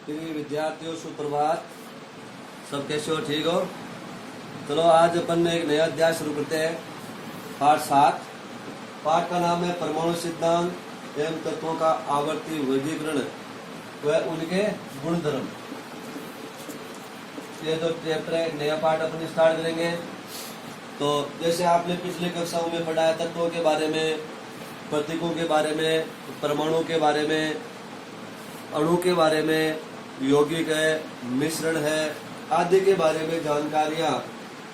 प्रिय विद्यार्थियों सुप्रभात। सब कैसे हो? ठीक हो? चलो आज अपन एक नया अध्याय शुरू करते हैं। पाठ 7। पाठ का नाम है परमाणु सिद्धांत एवं तत्वों का आवर्ती वर्गीकरण व उनके गुणधर्म। ये जो चैप्टर है, नया पाठ अपन स्टार्ट करेंगे। तो जैसे आपने पिछले कक्षाओं में पढ़ा तत्वों के बारे में, प्रतीकों के बारे में, परमाणु के बारे में, अणु के बारे में, यौगिक है, मिश्रण है आदि के बारे में जानकारियां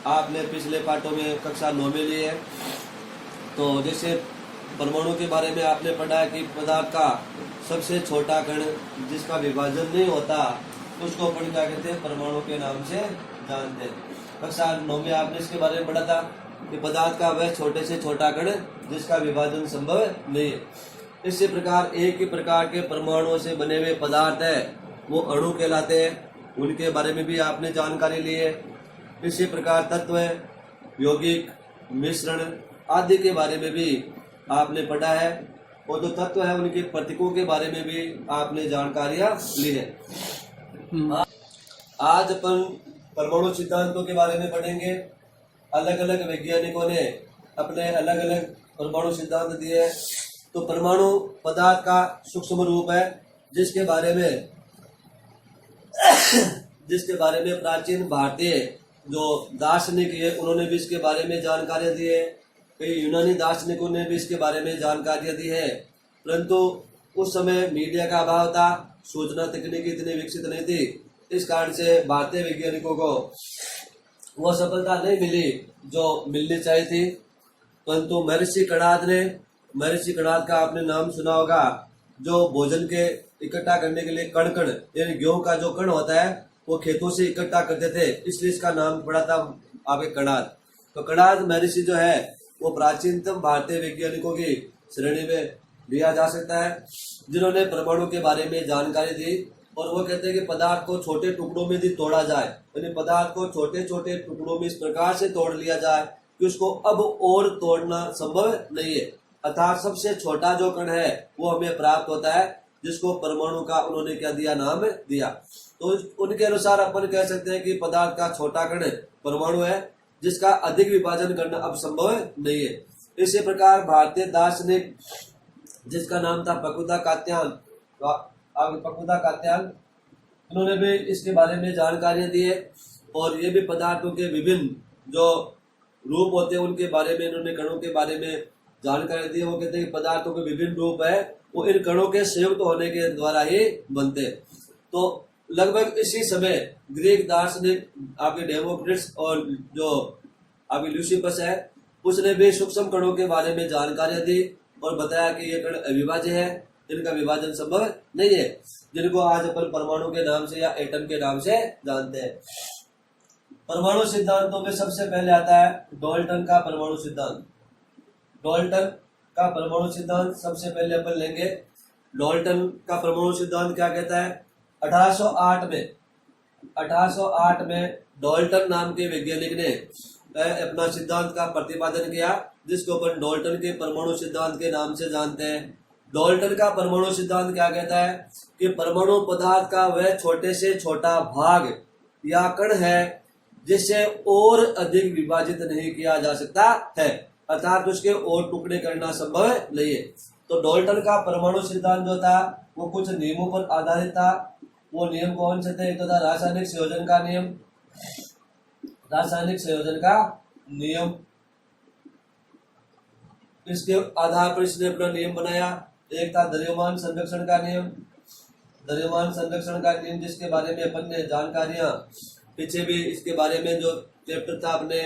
आपने पिछले पाठों में कक्षा 9 में ली है। तो जैसे परमाणु के बारे में आपने पढ़ा कि पदार्थ का सबसे छोटा कण जिसका विभाजन नहीं होता उसको अपन क्या कहते हैं? परमाणु के नाम से जानते हैं। कक्षा 9 में आपने इसके बारे में पढ़ा था कि पदार्थ का वह छोटे से छोटा कण जिसका विभाजन संभव नहीं है। इसी प्रकार एक ही प्रकार के परमाणुओं से बने हुए पदार्थ है वो अणु कहलाते हैं, उनके बारे में भी आपने जानकारी ली है। इसी प्रकार तत्व, यौगिक, मिश्रण आदि के बारे में भी आपने पढ़ा है और जो तत्व है उनके प्रतीकों के बारे में भी आपने जानकारियां ली है। आज अपन परमाणु सिद्धांतों के बारे में पढ़ेंगे। अलग अलग वैज्ञानिकों ने अपने अलग अलग परमाणु सिद्धांत दिए हैं। तो परमाणु पदार्थ का सूक्ष्म रूप है जिसके बारे में प्राचीन भारतीय जो दार्शनिक है उन्होंने भी इसके बारे में जानकारियां दी है। कई यूनानी दार्शनिकों ने भी इसके बारे में जानकारियां दी है, परंतु उस समय मीडिया का अभाव था, सूचना तकनीकी इतनी विकसित नहीं थी। इस कारण से भारतीय वैज्ञानिकों को वो सफलता नहीं मिली जो मिलनी चाहिए थी। परंतु महर्षि कणाद का आपने नाम सुना होगा, जो भोजन के इकट्ठा करने के लिए कण यानी गेहूं का जो कण होता है वो खेतों से इकट्ठा करते थे, इसलिए इसका नाम पड़ा था आपके कणाद। तो कणाद महर्षि जो है वो प्राचीनतम भारतीय वैज्ञानिकों की श्रेणी में लिया जा सकता है, जिन्होंने परमाणु के बारे में जानकारी दी। और वो कहते हैं कि पदार्थ को छोटे टुकड़ों में भी तोड़ा जाए, यानी पदार्थ को छोटे छोटे टुकड़ों में इस प्रकार से तोड़ लिया जाए कि उसको अब और तोड़ना संभव नहीं है। अर्थात सबसे छोटा जो कण है वो हमें प्राप्त होता है, जिसको परमाणु का उन्होंने क्या दिया? नाम दिया। तो उनके अनुसार अपन कह सकते हैं कि पदार्थ का छोटा कण परमाणु है जिसका अधिक विभाजन करना अब संभव नहीं है। इसी प्रकार भारतीय दार्शनिक जिसका नाम था फकुदा कात्यायन, उन्होंने भी इसके बारे में जानकारियां दी है। और ये भी पदार्थों के विभिन्न जो रूप होते हैं उनके बारे में, इन्होंने कणों के बारे में जानकारी दी है। वो कहते हैं कि पदार्थों के विभिन्न रूप है वो इन कणों के संयुक्त होने के द्वारा ही बनते हैं। तो लगभग इसी समय ग्रीक दार्शनिक आपके डेमोक्रिटस और जो आपके ल्यूसिपस है उसने भी सूक्ष्म कणों के बारे में जानकारियां दी और बताया कि ये कण अविभाज्य है, इनका विभाजन संभव नहीं है, जिनको आज अपन परमाणु के नाम से या एटम के नाम से जानते हैं। परमाणु सिद्धांतों में सबसे पहले आता है डाल्टन का परमाणु सिद्धांत। डाल्टन का परमाणु सिद्धांत सबसे पहले अपन लेंगे। डाल्टन का परमाणु सिद्धांत क्या कहता है? 1808 में डाल्टन नाम के वैज्ञानिक ने अपना सिद्धांत का प्रतिपादन किया, जिसको अपन डाल्टन के परमाणु सिद्धांत के नाम से जानते हैं। डाल्टन का परमाणु सिद्धांत क्या कहता है कि परमाणु पदार्थ का वह छोटे से छोटा भाग या कण है जिसे और अधिक विभाजित नहीं किया जा सकता है, अर्थात उसके और टुकड़े करना संभव नहीं है। तो डाल्टन का परमाणु सिद्धांत जो था वो कुछ नियमों पर आधारित था। वो नियम कौन से थे? एक तो था रासायनिक संयोजन का नियम। रासायनिक संयोजन का नियम, इसके आधार पर इसने अपना नियम बनाया। एक था द्रव्यमान संरक्षण का नियम। द्रव्यमान संरक्षण का नियम जिसके बारे में अपन ने जानकारियां पीछे भी इसके बारे में जो चैप्टर था अपने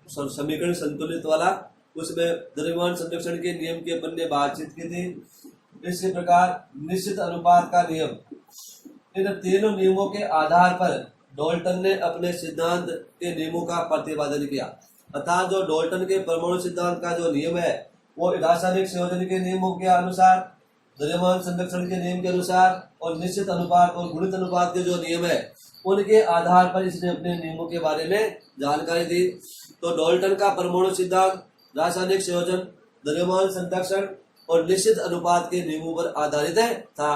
समीकरण संतुलित वाला, उसमें द्रव्यमान संरक्षण के नियम की अपन ने बातचीत की थी। इसी प्रकार निश्चित अनुपात का नियम। इन तीनों नियमों के आधार पर डाल्टन ने अपने सिद्धांत के नियमों का प्रतिपादन किया। अर्थात जो डाल्टन के परमाणु सिद्धांत का जो नियम है वो रासायनिक संयोजन के नियमों के अनुसार, द्रव्यमान संरक्षण के नियम के अनुसार और निश्चित अनुपात और गुणित अनुपात के जो नियम है उनके आधार पर इसने अपने नियमों के बारे में जानकारी दी। तो डाल्टन का परमाणु सिद्धांत रासायनिक संयोजन, द्रव्यमान संरक्षण और निश्चित अनुपात के नियमों पर आधारित था।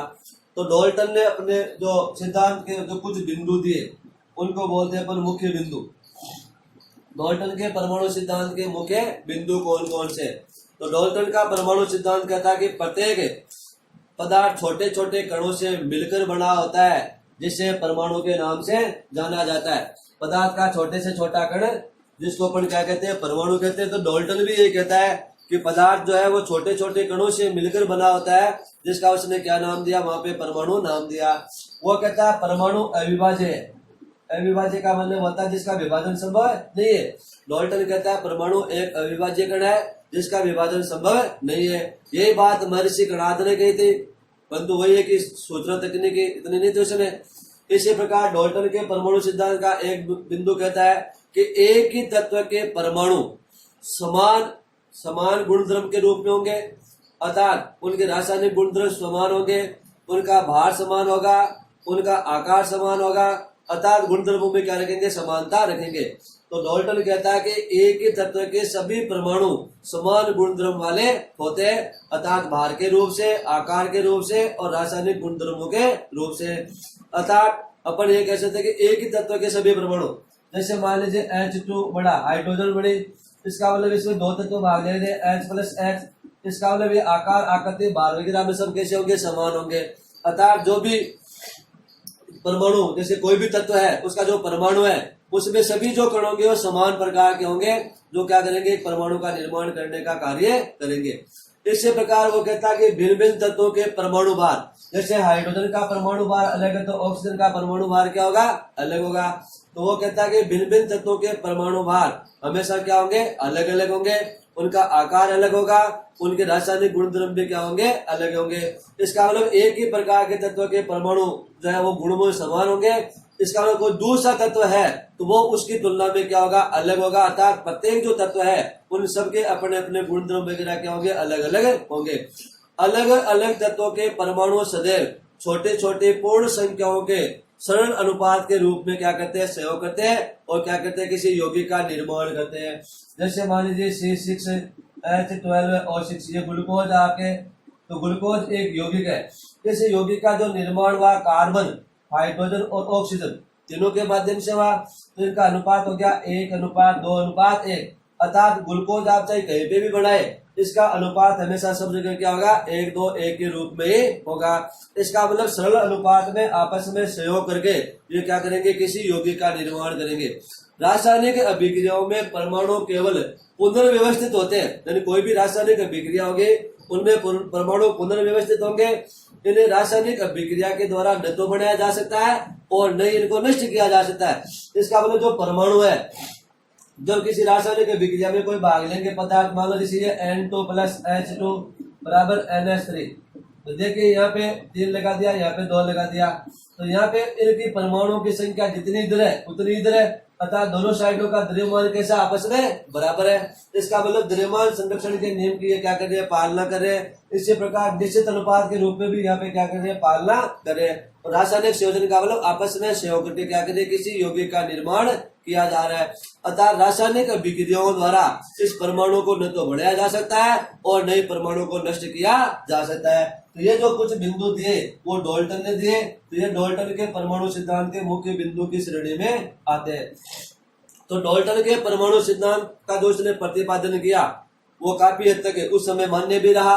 तो डाल्टन ने अपने जो सिद्धांत के जो कुछ बिंदु दिए उनको बोलते हैं अपन मुख्य बिंदु। डाल्टन के परमाणु सिद्धांत के मुख्य बिंदु कौन कौन से? तो डाल्टन का परमाणु सिद्धांत कहता है कि प्रत्येक पदार्थ छोटे छोटे कणों से मिलकर बना होता है, जिसे परमाणु के नाम से जाना जाता है। पदार्थ का छोटे से छोटा कण जिसको अपन क्या कहते हैं? परमाणु कहते हैं। तो डाल्टन भी ये कहता है कि पदार्थ जो है वो छोटे छोटे कणों से मिलकर बना होता है, जिसका उसने क्या नाम दिया? वहां पे परमाणु नाम दिया। वो कहता है परमाणु अविभाज्य है। अविभाज्य का मतलब होता है जिसका विभाजन संभव नहीं है। डाल्टन कहता है परमाणु एक अविभाज्य कण है जिसका विभाजन संभव नहीं है। यही बात महर्षि कणाद ने कही थी, परंतु वही है कि सूचना तकनीकी इतनी नहीं थी उसने। इसी प्रकार डाल्टन के परमाणु सिद्धांत का एक बिंदु कहता है कि एक ही तत्व के परमाणु समान गुणधर्म के रूप में होंगे, अर्थात उनके रासायनिक गुणधर्म समान होंगे, उनका भार समान होगा, उनका आकार समान होगा, अर्थात गुणधर्मों में क्या रखेंगे? समानता रखेंगे। तो डाल्टन कहता है कि एक ही तत्व के सभी परमाणु समान गुणधर्म वाले होते हैं, अर्थात भार के रूप से, आकार के रूप से और रासायनिक गुणधर्मों के रूप से। अर्थात अपन ये कह सकते हैं कि एक ही तत्व के सभी परमाणु, जैसे मान लीजिए H2 बड़ा, हाइड्रोजन बड़ी, इसका मतलब इसमें दो तत्व भाग लेंगे H+H, इसका मतलब ये आकार, आकृति, भार वगैरह में सब कैसे होंगे? समान होंगे। अर्थात जो भी परमाणु, जैसे कोई भी तत्व है उसका जो परमाणु है उसमें सभी जो कण होंगे वो समान प्रकार के होंगे, जो क्या करेंगे? एक परमाणु का निर्माण करने का कार्य करेंगे। इसी प्रकार वो कहता है कि भिन्न भिन्न तत्वों के परमाणु भार, जैसे हाइड्रोजन का परमाणु भार अलग है तो ऑक्सीजन का परमाणु भार क्या होगा? अलग होगा। तो वो कहता है कि भिन्न भिन्न तत्वों के परमाणु भार हमेशा क्या होंगे? अलग अलग होंगे, उनका आकार अलग होगा, उनके रासायनिक गुणधर्म भी क्या होंगे? अलग होंगे। इसका मतलब एक ही प्रकार के तत्व के परमाणु जो है वो गुणों में समान होंगे। इसका मतलब कोई दूसरा तत्व है तो वो उसकी तुलना में क्या होगा? अलग होगा। अर्थात प्रत्येक जो तत्व है उन सबके अपने अपने गुणधर्म वगैरह क्या होंगे? अलग अलग होंगे। अलग अलग तत्वों के परमाणु सदैव छोटे छोटे पूर्ण संख्याओं के सरल अनुपात के रूप में क्या करते हैं? सहयोग करते हैं और क्या करते हैं? किसी यौगिक का निर्माण करते हैं। जैसे मान लीजिए C6H12O6, ये ग्लूकोज आपके, तो ग्लूकोज एक यौगिक है। इस यौगिक का जो निर्माण हुआ कार्बन, हाइड्रोजन और ऑक्सीजन तीनों के माध्यम से हुआ, तो इनका अनुपात हो गया 1:2:1। अर्थात ग्लूकोज आप चाहे कहीं पे भी बनाए, इसका अनुपात हमेशा सब जगह क्या होगा? 1:2:1 के रूप में ही होगा। इसका मतलब सरल अनुपात में आपस में सहयोग करके ये क्या करेंगे? किसी यौगिक का निर्माण करेंगे। रासायनिक अभिक्रियाओं में परमाणु केवल पुनर्व्यवस्थित होते हैं, यानी कोई भी रासायनिक अभिक्रिया होगी उनमें परमाणु पुनर्व्यवस्थित होंगे। इन्हें रासायनिक अभिक्रिया के द्वारा न तो बनाया जा सकता है और न ही इनको नष्ट किया जा सकता है। इसका मतलब जो परमाणु है, जब किसी रासायनिक अभिक्रिया में कोई भाग लेंगे पदार्थ, मान लो जैसे N2+H2 बराबर NH3, तो देखिए यहाँ पे 3 लगा दिया, यहाँ पे 2 लगा दिया, तो यहाँ पे इनकी परमाणुओं की संख्या जितनी इधर है उतनी इधर है, अर्थात दोनों साइडों का द्रव्यमान कैसा? आपस में बराबर है। इसका मतलब द्रव्यमान संरक्षण के नियम की क्या कर रहे हैं? पालना कर रहे हैं। इसी प्रकार निश्चित अनुपात के रूप में भी यहाँ पे क्या कर रहे हैं? पालना कर रहे हैं। और रासायनिक संयोजन का मतलब आपस में सहयोग करके क्या कर रहे हैं? किसी यौगिक का निर्माण किया जा रहा है। अर्थात रासायनिक अभिक्रियाओं द्वारा इस परमाणु को न तो बढ़ाया जा सकता है और न ही परमाणु को नष्ट किया जा सकता है। तो ये जो कुछ बिंदु दिए वो डाल्टन ने दिए, तो ये डाल्टन के परमाणु सिद्धांत के मुख्य बिंदु की श्रेणी में आते हैं। तो डाल्टन के परमाणु सिद्धांत का जो उसने प्रतिपादन किया वो काफी हद तक उस समय मान्य भी रहा,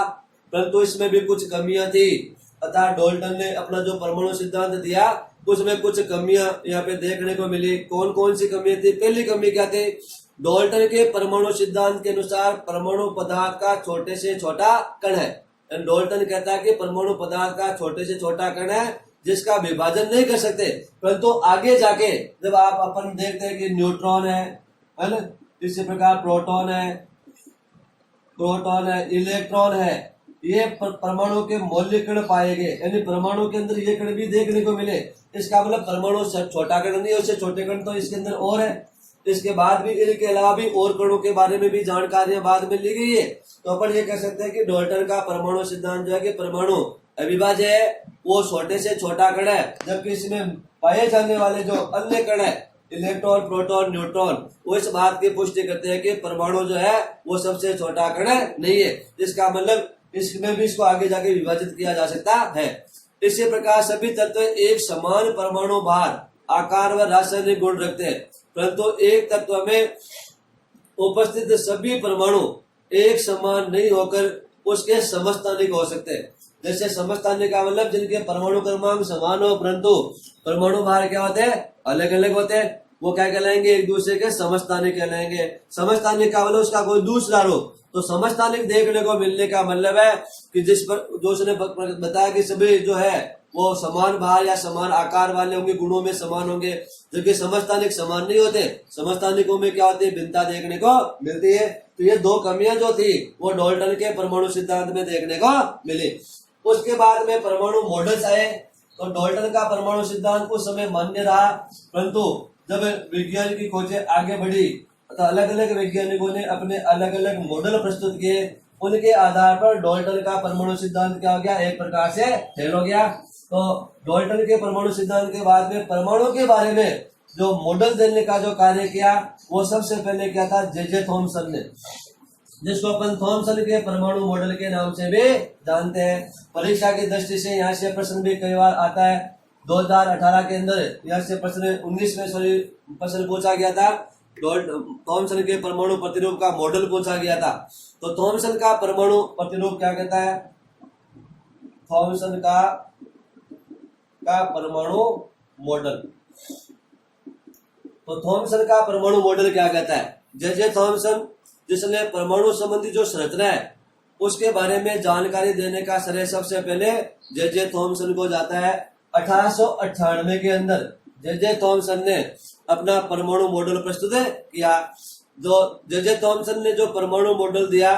परंतु इसमें भी कुछ कमियां थी। अर्थात डाल्टन ने अपना जो परमाणु सिद्धांत दिया उसमें कुछ कमियां यहाँ पे देखने को मिली। कौन कौन सी कमियां थी? पहली कमी क्या थी? डाल्टन के परमाणु सिद्धांत के अनुसार परमाणु पदार्थ का छोटे से छोटा कण है। डाल्टन कहता है कि परमाणु पदार्थ का छोटे से छोटा कण है जिसका विभाजन नहीं कर सकते, परंतु आगे जाके जब आप अपन देखते हैं कि न्यूट्रॉन है ना, इसी प्रकार प्रोटॉन है, इलेक्ट्रॉन है, ये परमाणु के मौलिक कण पाए गए, यानी परमाणु के अंदर ये कण भी देखने को मिले। इसका मतलब परमाणु छोटा कण नहीं है, उससे छोटे कण तो इसके अंदर और है। इसके बाद भी इनके अलावा भी और कणों के बारे में भी जानकारियां बाद में ली गई है। तो अपन ये कह सकते हैं कि डाल्टन का परमाणु सिद्धांत जो है कि परमाणु अविभाज्य है, वो छोटे से छोटा कण है, जबकि इसमें पाए जाने वाले जो अन्य कण है इलेक्ट्रॉन, प्रोटॉन, न्यूट्रॉन, वो इस बात की पुष्टि करते हैं कि परमाणु जो है वो सबसे छोटा कण नहीं है। इसका मतलब इसमें भी इसको आगे जाके विभाजित किया जा सकता है। इसी प्रकार सभी तत्व एक समान परमाणु भार, आकार व रासायनिक गुण रखते हैं, परंतु एक तत्व में उपस्थित सभी परमाणु एक समान नहीं होकर उसके समस्थानिक हो सकते हैं। जैसे समस्थानिक का मतलब जिनके परमाणु क्रमांक समान हो परंतु परमाणु भार क्या होते हैं, अलग अलग होते हैं, वो क्या कहलाएंगे, एक दूसरे के समस्थानिक कहलाएंगे। समस्थानिक का मतलब उसका कोई दूसरा रूप, तो समस्थानिक देखने को मिलने का मतलब है कि जिस पर जो उसने बताया कि सभी जो है वो समान भार या समान आकार वाले होंगे, गुणों में समान होंगे, जबकि समस्थानिक समान नहीं होते। समस्थानिकों में क्या होती है, भिन्नता देखने को मिलती है। तो ये दो कमियां जो थी वो डाल्टन के परमाणु सिद्धांत में देखने को मिली। उसके बाद में परमाणु मॉडल्स आए, तो डाल्टन का परमाणु सिद्धांत उस समय मान्य रहा, परंतु जब विज्ञान की खोजें आगे बढ़ी तो अलग अलग वैज्ञानिकों ने अपने अलग अलग मॉडल प्रस्तुत किए, उनके आधार पर डाल्टन का परमाणु सिद्धांत क्या हो गया, एक प्रकार से फेल हो गया। तो डाल्टन के परमाणु सिद्धांत के बाद में परमाणु के बारे में जो मॉडल देने का जो कार्य किया वो सबसे पहले क्या था, जे थॉमसन ने, जिसको अपन थॉमसन के परमाणु मॉडल के नाम से भी जानते हैं। परीक्षा की दृष्टि से यहाँ से प्रश्न भी कई बार आता है। 2018 के अंदर यहाँ से प्रश्न 19 में प्रश्न पूछा गया था, थॉमसन के परमाणु प्रतिरूप का मॉडल पूछा गया था। तो थॉमसन का परमाणु प्रतिरूप क्या कहता है, थॉमसन का परमाणु मॉडल, तो थॉमसन का परमाणु मॉडल क्या कहता है, जे थॉमसन जिसने परमाणु संबंधी जो संरचना है उसके बारे में जानकारी देने का श्रेय सबसे पहले जे थॉमसन को जाता है। 1898 के अंदर जे थॉमसन ने अपना परमाणु मॉडल प्रस्तुत किया। जो जे थॉमसन ने जो परमाणु मॉडल दिया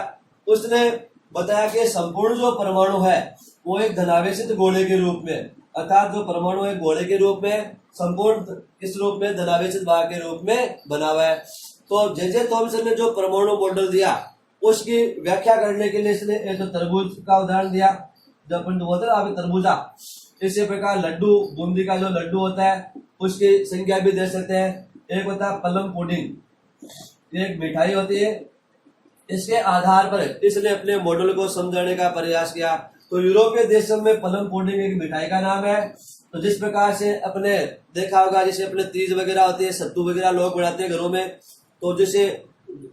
उसने बताया कि संपूर्ण जो परमाणु है वो एक धनावेशित गोले के रूप में, अर्थात जो परमाणु एक गोले के रूप में, संपूर्ण किस रूप में, धनावेशित भाग के रूप में बना हुआ है। तो जे थॉमसन ने जो परमाणु मॉडल दिया उसकी व्याख्या करने के लिए इसने एक तो तरबूज का उदाहरण दिया, जब अपन बोलते हैं अभी तरबूजा, इसी प्रकार लड्डू, बूंदी का जो लड्डू होता है उसकी संख्या भी दे सकते हैं। एक होता है प्लम पुडिंग, एक मिठाई होती है। इसके आधार पर इसने अपने मॉडल को समझाने का प्रयास किया। तो यूरोपीय देशों में प्लम पुडिंग एक मिठाई का नाम है। तो जिस प्रकार से अपने देखा होगा, जैसे अपने तीज वगैरह होती है, सत्तू वगैरह लोग बनाते हैं घरों में, तो जैसे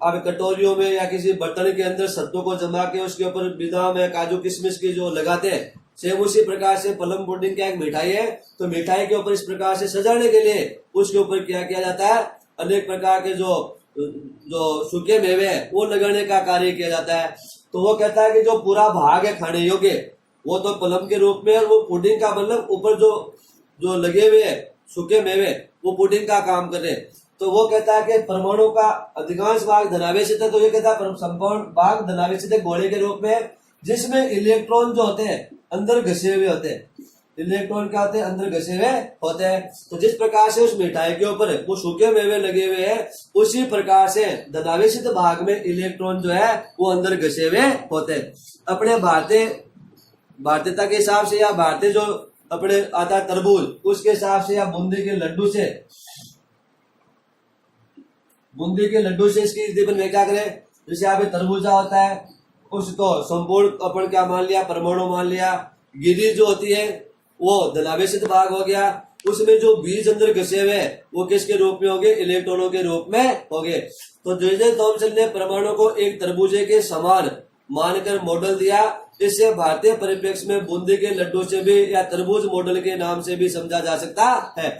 आप कटोरियों में या किसी बर्तन के अंदर सत्तू को जमा के उसके ऊपर बादाम या काजू किशमिश की जो लगाते हैं, सेम उसी प्रकार से प्लम पुडिंग क्या एक मिठाई है। तो मिठाई के ऊपर इस प्रकार से सजाने के लिए उसके ऊपर क्या किया जाता है, अनेक प्रकार के जो सूखे मेवे है वो लगाने का कार्य किया जाता है। तो वो कहता है कि जो पूरा भाग है खाने योग्य वो तो प्लम के रूप में, और वो पुडिंग का मतलब ऊपर जो लगे हुए है सूखे मेवे वो पुडिंग का काम कर रहे। तो वो कहता है कि परमाणु का अधिकांश भाग धनावेशित है। तो ये कहता है संपूर्ण भाग धनावेशित है गोले के रूप में, जिसमें इलेक्ट्रॉन जो होते हैं अंदर घसे हुए होते हैं। इलेक्ट्रॉन क्या होते हैं, अंदर घसे हुए होते हैं। तो जिस प्रकार से उस मिठाई के ऊपर वो सूखे मेवे लगे हुए हैं, उसी प्रकार से धनावेशित भाग में इलेक्ट्रॉन जो है वो अंदर घसे हुए होते हैं। अपने भारतीयता के हिसाब से, या भारतीय जो अपने आता है तरबूज उसके हिसाब से, या बूंदी के लड्डू से इसकी यदि अपन व्याख्या करें, जैसे यहाँ पे तरबूजा होता है उसको संपूर्ण अपन क्या मान लिया, परमाणु मान लिया। गिरी जो होती है वो धनावेशित भाग हो गया, उसमें जो बीज अंदर घसे हुए वो किसके रूप में होंगे, इलेक्ट्रॉनों के रूप में होंगे। तो जे थॉमसन ने परमाणु को एक तरबूजे के समान मानकर मॉडल दिया। इससे भारतीय परिप्रेक्ष्य में बूंदी के लड्डू से भी या तरबूज मॉडल के नाम से भी समझा जा सकता है।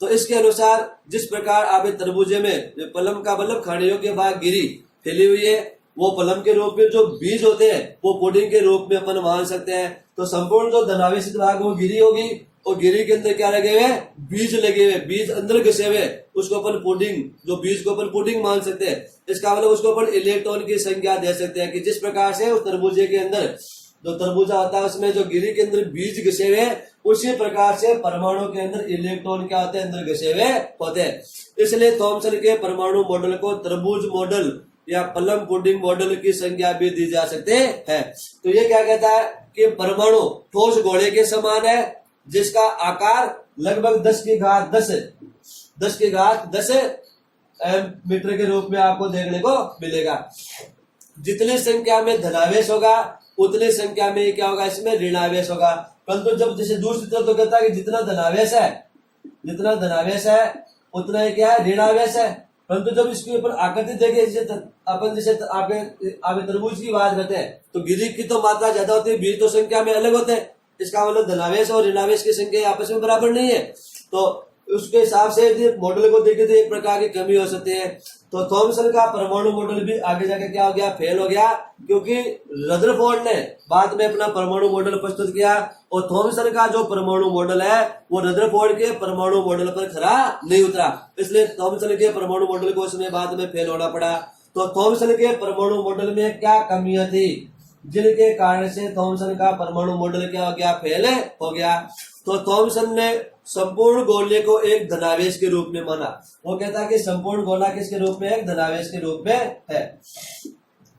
तो इसके अनुसार जिस प्रकार आप तरबूजे में प्लम का मतलब खाने योग्य भाग गिरी फैली हुई है, वो प्लम के रूप में जो बीज होते हैं वो पुडिंग के रूप में अपन मान सकते हैं। तो संपूर्ण जो धनावेशित भाग वो गिरी होगी, और गिरी के अंदर क्या लगे हुए, बीज लगे हुए, बीज अंदर घसे हुए, उसको अपन पुडिंग, जो बीज को अपन पुडिंग मान सकते हैं। इसका मतलब उसको अपन इलेक्ट्रॉन की संख्या दे सकते हैं कि जिस प्रकार से उस तरबूजे के अंदर जो तरबूजा होता है उसमें जो गिरी के अंदर बीज घसे हुए, उसी प्रकार से परमाणु के अंदर इलेक्ट्रॉन क्या होते हैं, अंदर घसे हुए होते हैं। इसलिए थॉमसन के परमाणु मॉडल को तरबूज मॉडल या प्लम पुडिंग मॉडल की संज्ञा भी दी जा सकते हैं। तो ये क्या कहता है कि परमाणु ठोस गोले के समान है, जिसका आकार लगभग 10 की घात 10 मीटर के रूप में आपको देखने को मिलेगा। जितनी संख्या में धनावेश होगा उतनी संख्या में क्या होगा, इसमें ऋणावेश होगा। परंतु जब जैसे दूसरी तरफ तो कहता है कि जितना धनावेश है उतना ही क्या है, ऋणावेश है। परंतु जब इसके ऊपर आकृति देखे, जैसे आगे तरबूज की बात करते हैं तो गिरी की तो मात्रा ज्यादा होती है, बीज तो संख्या में अलग होते हैं। इसका मतलब धनावेश और ऋणावेश की संख्या आपस में बराबर नहीं है। तो उसके हिसाब से यदि मॉडल को देखे तो एक प्रकार की कमी हो सकती है। तो थॉमसन का परमाणु मॉडल भी आगे जाके क्या हो गया, फेल हो गया, क्योंकि रदरफोर्ड ने बाद में अपना परमाणु मॉडल प्रस्तुत किया और थॉमसन का जो परमाणु मॉडल है वो रदरफोर्ड के परमाणु मॉडल पर खरा नहीं उतरा, इसलिए थॉमसन के परमाणु मॉडल को उसमें बाद में फेल होना पड़ा। तो थॉमसन के परमाणु मॉडल में क्या कमियां थी जिनके कारण से थॉमसन का परमाणु मॉडल क्या हो गया, फेल हो गया। तो थॉमसन ने संपूर्ण गोले को एक धनावेश के रूप में माना। वो कहता है कि संपूर्ण गोला किसके रूप में, एक धनावेश के रूप में है।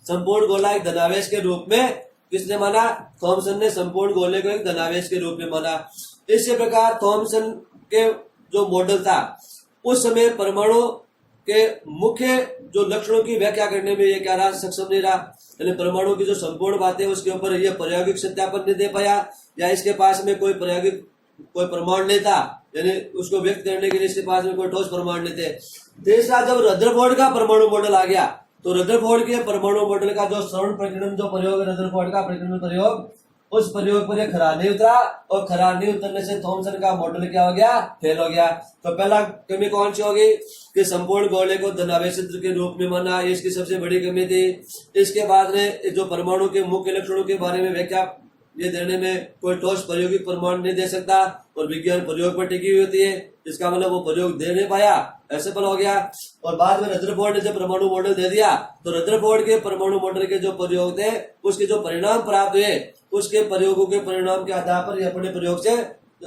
संपूर्ण गोला एक धनावेश के रूप में किसने माना, थॉमसन ने संपूर्ण गोले को एक धनावेश के रूप में माना। इसी प्रकार थॉमसन के जो मॉडल था उस समय परमाणु के मुख्य जो लक्षणों की व्याख्या करने में ये क्या रहा, सक्षम नहीं रहा। यानी परमाणु की जो संपूर्ण बातें उसके ऊपर ये प्रायोगिक सत्यापन नहीं दे पाया, या इसके पास में कोई प्रमाण नहीं था, यानी उसको व्यक्त करने के लिए इसके पास में कोई ठोस प्रमाण नहीं थे। तीसरा, जब रदरफोर्ड का परमाणु मॉडल आ गया तो रदरफोर्ड के परमाणु मॉडल का जो श्रवण प्रकीर्णन जो प्रयोग है, रदरफोर्ड का प्रकीर्णन प्रयोग, उस प्रयोग पर यह खरा नहीं उतरा और खरा नहीं उतरने से थॉमसन का मॉडल क्या हो गया, फेल हो गया। तो पहला कमी कौन सी होगी कि संपूर्ण गोले को धनावेश के रूप में माना, ये इसकी सबसे बड़ी कमी थी। इसके बाद में जो परमाणु के मुख्य लक्षणों के बारे में व्याख्या ये देने में कोई ठोस प्रायोगिक प्रमाण नहीं दे सकता और विज्ञान प्रयोग पर टिकी हुई होती है, इसका मतलब वो प्रयोग दे नहीं पाया, असफल हो गया। और बाद में रदरफोर्ड ने जब परमाणु मॉडल दे दिया तो रदरफोर्ड के परमाणु मॉडल के जो प्रयोग थे उसके जो परिणाम प्राप्त हुए, उसके प्रयोगों के परिणाम के आधार पर अपने प्रयोग से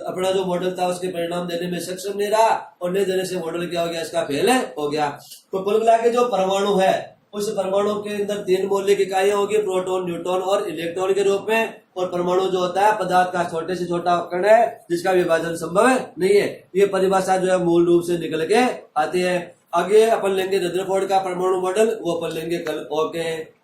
अपना जो मॉडल था उसके परिणाम देने में सक्षम नहीं रहा और नहीं देने से मॉडल क्या हो गया, इसका फेल हो गया। तो कुल मिला के जो परमाणु है उस परमाणु के अंदर 3 मौलिक इकाइयां होगी, प्रोटॉन, न्यूट्रॉन और इलेक्ट्रॉन के रूप में। और परमाणु जो होता है पदार्थ का छोटे से छोटा कण है जिसका विभाजन संभव नहीं है। ये परिभाषा जो है मूल रूप से निकल के आती है। आगे अपन लेंगे रदरफोर्ड का परमाणु मॉडल, वो अपन लेंगे कल। ओके।